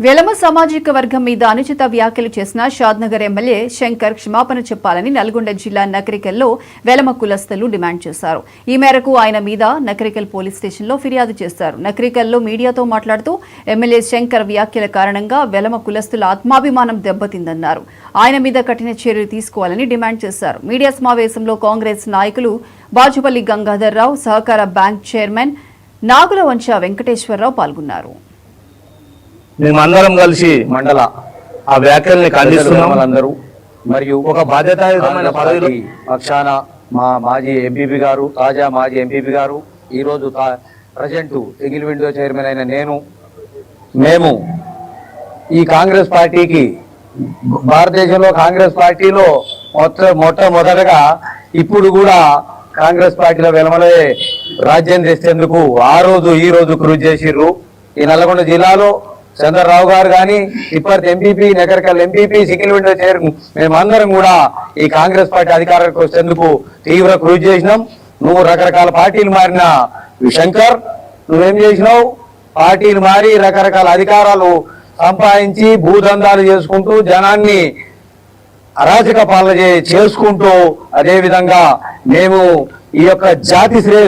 వెలమ సామాజిక వర్గం మీద అనుచిత వ్యాఖ్యలు చేసిన షాద్నగర్ ఎమ్మెల్యే శంకర్ క్షమాపణ చెప్పాలని నల్గొండ జిల్లా నకరికల్లో వెలమ కులస్తులు డిమాండ్ చేశారు. ఈ మేరకు ఆయన మీద నకరికల్ పోలీస్ స్టేషన్లో ఫిర్యాదు చేశారు. నకరికల్లో మీడియాతో మాట్లాడుతూ ఎమ్మెల్యే శంకర్ వ్యాఖ్యల కారణంగా వెలమ కులస్తుల ఆత్మాభిమానం దెబ్బతిందన్నారు. ఆయన మీద కఠిన చర్యలు తీసుకోవాలని డిమాండ్ చేశారు. మీడియా సమావేశంలో కాంగ్రెస్ నాయకులు బాజుపల్లి గంగాధర్ రావు, సహకార బ్యాంక్ చైర్మన్ నాగులవంచ వెంకటేశ్వరరావు పాల్గొన్నారు. మేమందరం కలిసి మండల ఆ వ్యాఖ్యల్ని ఖండిస్తున్నాం. అందరూ మరియు ఒక బాధ్యతాయుతమైన పదవి పక్షాన మా మాజీ ఎంపీపీ గారు, తాజా మాజీ ఎంపీపీ గారు, ఈరోజు ప్రజెంట్ సింగిల్ విండో చైర్మన్ అయిన మేము ఈ కాంగ్రెస్ పార్టీకి భారతదేశంలో కాంగ్రెస్ పార్టీలో మొట్టమొదటగా ఇప్పుడు కూడా కాంగ్రెస్ పార్టీలో వెలమలే రాజ్యం తెచ్చేందుకు ఈ రోజు కృషి చేసిర్రు. ఈ నల్గొండ జిల్లాలో చంద్రరావు గారు కానీ, Tipparthi MPP, Nakrekal MPP, single window chair మేమందరం కూడా ఈ కాంగ్రెస్ పార్టీ అధికారానికి వచ్చేందుకు తీవ్ర కృషి చేసినాం. నువ్వు రకరకాల పార్టీలు మారిన శంకర్, నువ్వేం చేసినావు? పార్టీలు మారి రకరకాల అధికారాలు సంపాదించి భూదందాలు చేసుకుంటూ జనాన్ని అరాచక పాలన చేసుకుంటూ అదేవిధంగా మేము ఈ యొక్క జాతి శ్రేయస్సు